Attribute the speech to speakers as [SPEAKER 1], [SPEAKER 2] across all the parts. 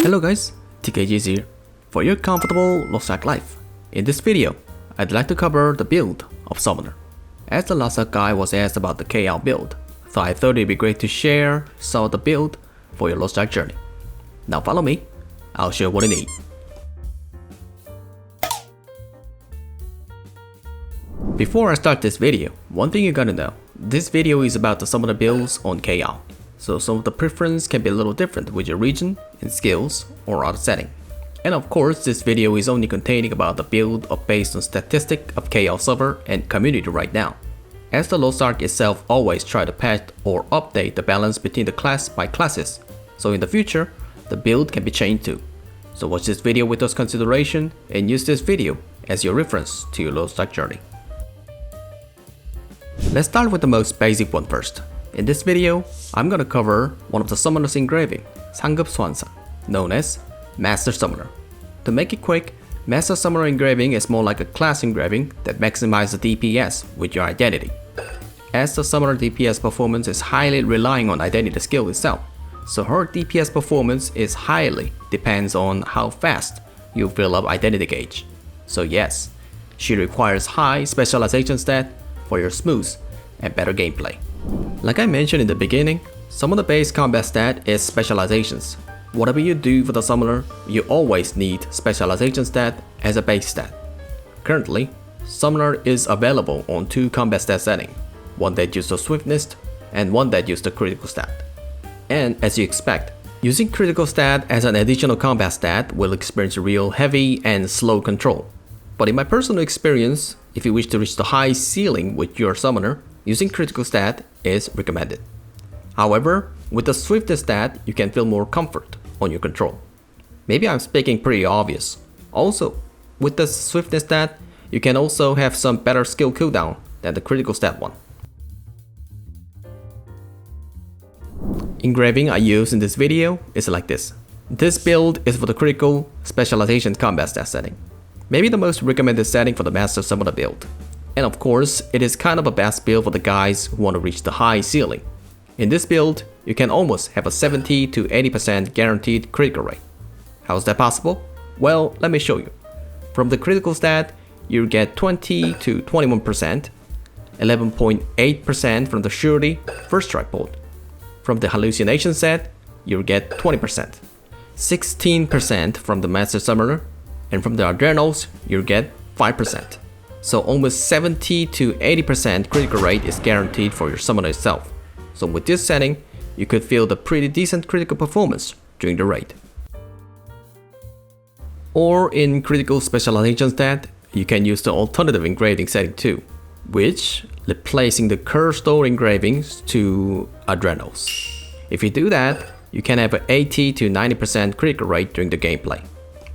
[SPEAKER 1] Hello guys, TKG is here for your comfortable LostArk life. In this video, I'd like to cover the build of Summoner. As the LostArk guy was asked about the KL build, so I thought it'd be great to share some of the build for your LostArk journey. Now follow me, I'll show you what you need. Before I start this video, one thing you gotta know, this video is about the Summoner builds on KL. So some of the preference can be a little different with your region and skills or other setting. And of course, this video is only containing about the build based on statistic of KL server and community right now. As the LostArk itself always try to patch or update the balance between the class by classes. So in the future, the build can be changed too. So watch this video with those consideration and use this video as your reference to your LostArk journey. Let's start with the most basic one first. In this video, I'm gonna cover one of the summoners engraving, 상급 소환사, known as Master Summoner. To make it quick, Master Summoner engraving is more like a class engraving that maximizes the DPS with your identity. As the Summoner DPS performance is highly relying on identity skill itself, so her DPS performance is highly depends on how fast you fill up identity gauge. So yes, she requires high specialization stat for your smooth and better gameplay. Like I mentioned in the beginning, Summoner based combat stat is specializations. Whatever you do for the Summoner, you always need specialization stat as a base stat. Currently, Summoner is available on two combat stat settings, one that uses the swiftness and one that uses the critical stat. And as you expect, using critical stat as an additional combat stat will experience real heavy and slow control. But in my personal experience, if you wish to reach the high ceiling with your Summoner, using critical stat is recommended. However, with the swiftness stat, you can feel more comfort on your control. Maybe I'm speaking pretty obvious. Also, with the swiftness stat, you can also have some better skill cooldown than the critical stat one. Engraving I use in this video is like this. This build is for the critical specialization combat stat setting. Maybe the most recommended setting for the Master Summoner build. And of course, it is kind of a best build for the guys who want to reach the high ceiling. In this build, you can almost have a 70 to 80% guaranteed critical rate. How is that possible? Well, let me show you. From the critical stat, you get 20 to 21%, 11.8% from the surety first strike bolt. From the hallucination set, you get 20%, 16% from the Master Summoner, and from the adrenals, you get 5%. So almost 70 to 80% critical rate is guaranteed for your Summoner itself. So with this setting, you could feel the pretty decent critical performance during the raid. Or in critical specialization stat, you can use the alternative engraving setting too, which replacing the curse store engravings to adrenals. If you do that, you can have an 80 to 90% critical rate during the gameplay.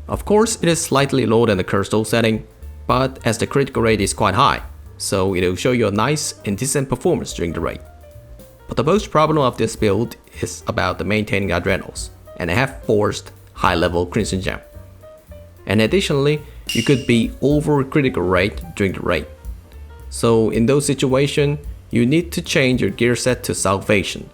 [SPEAKER 1] Of course, it is slightly lower than the curse store setting, but as the critical rate is quite high, so it will show you a nice and decent performance during the raid. But the most problem of this build is about the maintaining adrenals, and I have forced high level Crimson Gem. And additionally, you could be over critical rate during the raid. So in those situations, you need to change your gear set to Salvation.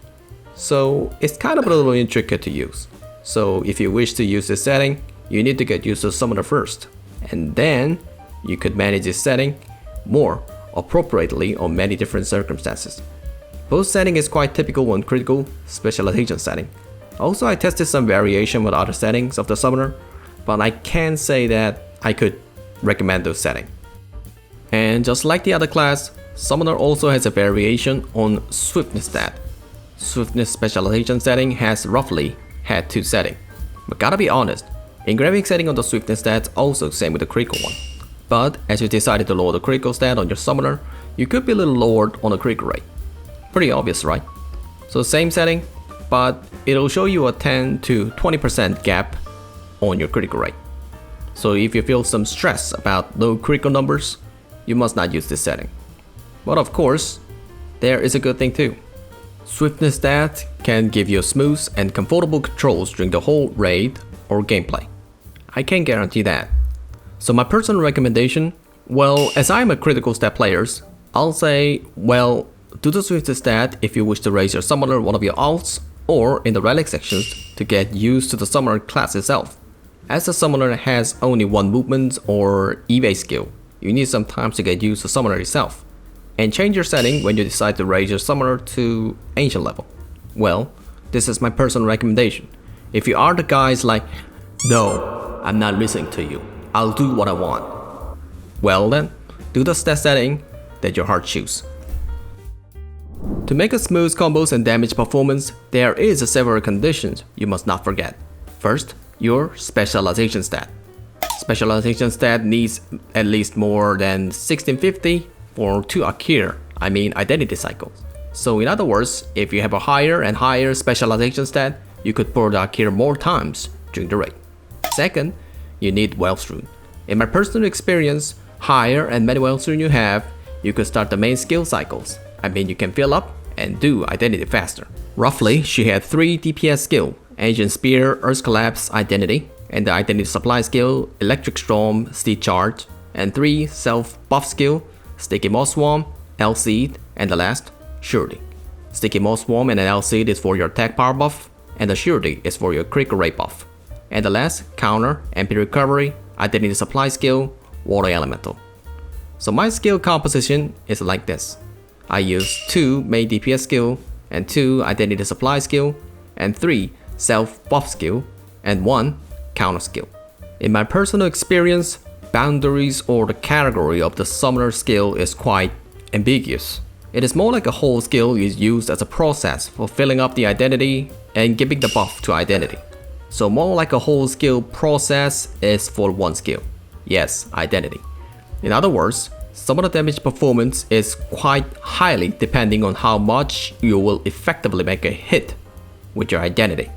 [SPEAKER 1] So it's kind of a little intricate to use. So if you wish to use this setting, you need to get used to Summoner first, and then you could manage this setting more appropriately on many different circumstances. Both setting is quite typical on critical specialization setting. Also, I tested some variation with other settings of the Summoner, but I can't say that I could recommend those settings. And just like the other class, Summoner also has a variation on swiftness stat. Swiftness specialization setting has roughly had two settings. But gotta be honest, engraving setting on the swiftness stats also same with the critical one. But as you decided to lower the critical stat on your Summoner, you could be a little lowered on the critical rate. Pretty obvious, right? So same setting, but it'll show you a 10 to 20% gap on your critical rate. So if you feel some stress about low critical numbers, you must not use this setting. But of course, there is a good thing too. Swiftness stat can give you smooth and comfortable controls during the whole raid or gameplay. I can't guarantee that. So my personal recommendation, well, as I'm a critical stat player, I'll say, well, do the swiftness stat if you wish to raise your Summoner one of your alts or in the relic sections to get used to the summoner class itself. As the summoner has only one movement or evade skill, you need some time to get used to summoner itself, and change your setting when you decide to raise your summoner to ancient level. Well, this is my personal recommendation. If you are the guys like, no, I'm not listening to you, I'll do what I want, well then, do the stat setting that your heart chooses. To make a smooth combos and damage performance, there is several conditions you must not forget. First, your specialization stat. Specialization stat needs at least more than 1650 for 2 Akir, identity cycles. So in other words, if you have a higher and higher specialization stat, you could pour the Akir more times during the raid. Second, you need Wealth Rune. In my personal experience, higher and many Wealth Rune you have, you could start the main skill cycles. You can fill up and do identity faster. Roughly, she had 3 DPS skill, Ancient Spear, Earth Collapse, Identity, and the Identity Supply skill, Electric Storm, Steed Charge, and 3 self buff skill, Sticky Moss Swarm, L-Seed, and the last, Surety. Sticky Moss Swarm and an L-Seed is for your attack power buff, and the Surety is for your critical rate buff. And the last, Counter, MP Recovery, Identity Supply skill, Water Elemental. So my skill composition is like this. I use 2 main DPS skill, and 2 Identity Supply skill, and 3 self buff skill, and 1 counter skill. In my personal experience, boundaries or the category of the summoner skill is quite ambiguous. It is more like a whole skill is used as a process for filling up the identity and giving the buff to identity. So more like a whole skill process is for one skill. Yes, identity. In other words, some of the damage performance is quite highly depending on how much you will effectively make a hit with your identity.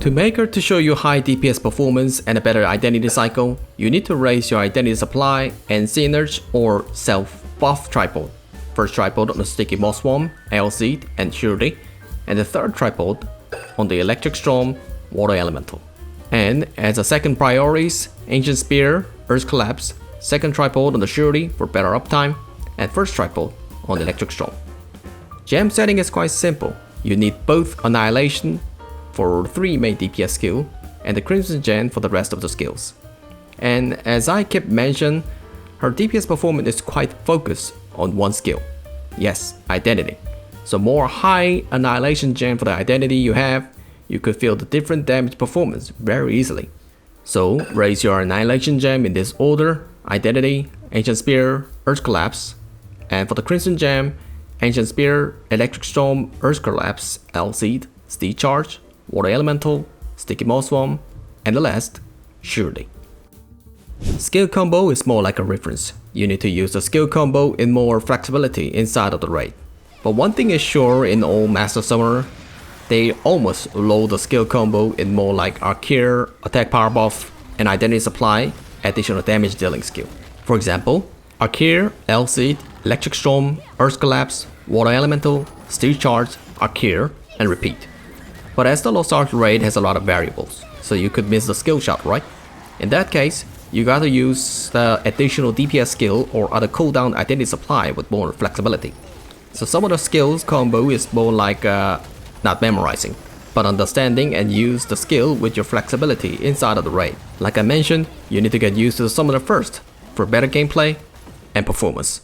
[SPEAKER 1] To make her to show you high DPS performance and a better identity cycle, you need to raise your identity supply and synergy or self buff tripod. First tripod on the Sticky Moss Swarm, L-Seed, and Surety, and the third tripod on the Electric Storm, Water Elemental. And as a second priorities, Ancient Spear, Earth Collapse, second tripod on the Surety for better uptime, and first tripod on the Electric Storm. Gem setting is quite simple. You need both Annihilation for 3 main DPS skill and the Crimson Gem for the rest of the skills. And as I kept mentioning, her DPS performance is quite focused on one skill. Yes, identity. So more high Annihilation Gem for the identity you have, you could feel the different damage performance very easily. So raise your Annihilation Gem in this order: Identity, Ancient Spear, Earth Collapse, and for the Crimson Gem, Ancient Spear, Electric Storm, Earth Collapse, L-Seed, Steed Charge, Water Elemental, Sticky Moss Swarm, and the last, Surety. Skill combo is more like a reference. You need to use the skill combo in more flexibility inside of the raid. But one thing is sure in all Master Summoner, they almost load the skill combo in more like Akir, attack power buff, and identity supply, additional damage dealing skill. For example, Akir, L-Seed, Electric Storm, Earth Collapse, Water Elemental, Steed Charge, Akir, and repeat. But as the LostArk raid has a lot of variables, so you could miss the skill shot, right? In that case, you gotta use the additional DPS skill or other cooldown identity supply with more flexibility. So some of the skills combo is more like not memorizing, but understanding and use the skill with your flexibility inside of the raid. Like I mentioned, you need to get used to the summoner first for better gameplay and performance.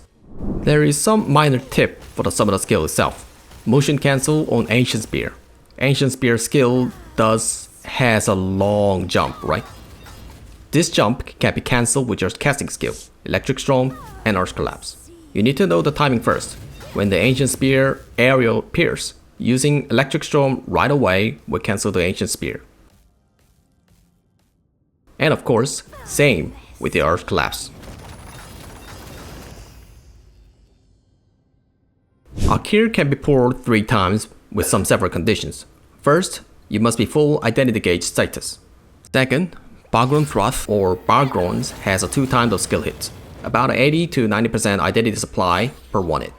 [SPEAKER 1] There is some minor tip for the summoner skill itself. Motion cancel on Ancient Spear. Ancient Spear skill has a long jump, right? This jump can be cancelled with your casting skill, Electric Storm, and Earth Collapse. You need to know the timing first. When the Ancient Spear aerial appears, using Electric Storm right away will cancel the Ancient Spear. And of course, same with the Earth Collapse. Akir can be poured 3 times with some several conditions. First, you must be full identity gauge status. Second, Bargrown Thrust or Bargrown has a 2 times of skill hits, about 80 to 90% identity supply per 1 hit.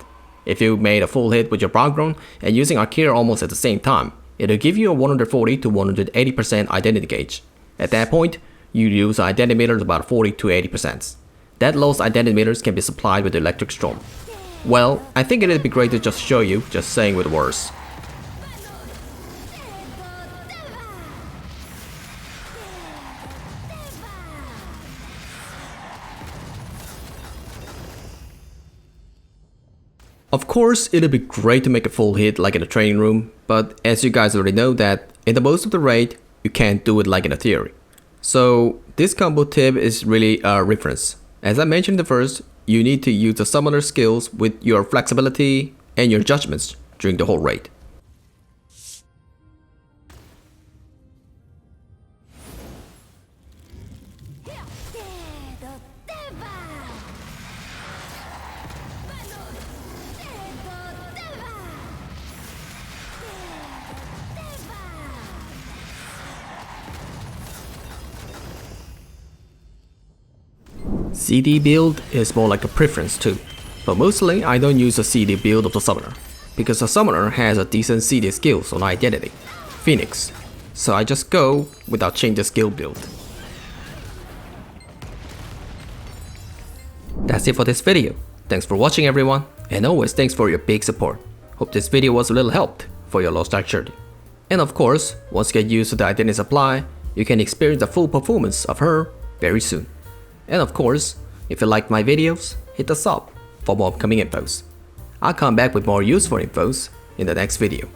[SPEAKER 1] If you made a full hit with your Bargrown and using Akir almost at the same time, it'll give you a 140 to 180% identity gauge. At that point, you use identity meters about 40 to 80%. That lost identity meters can be supplied with the Electric Storm. Well, I think it'd be great to just show you, just saying with words. Of course, it'd be great to make a full hit like in a training room, but as you guys already know that in the most of the raid, you can't do it like in a theory. So this combo tip is really a reference. As I mentioned in the first, you need to use the summoner skills with your flexibility and your judgments during the whole raid. CD build is more like a preference too, but mostly I don't use a CD build of the summoner, because the summoner has a decent CD skills on identity, Phoenix, so I just go without changing the skill build. That's it for this video. Thanks for watching everyone, and always thanks for your big support. Hope this video was a little helped for your LostArk journey. And of course, once you get used to the identity supply, you can experience the full performance of her very soon. And of course, if you liked my videos, hit the sub for more upcoming infos. I'll come back with more useful infos in the next video.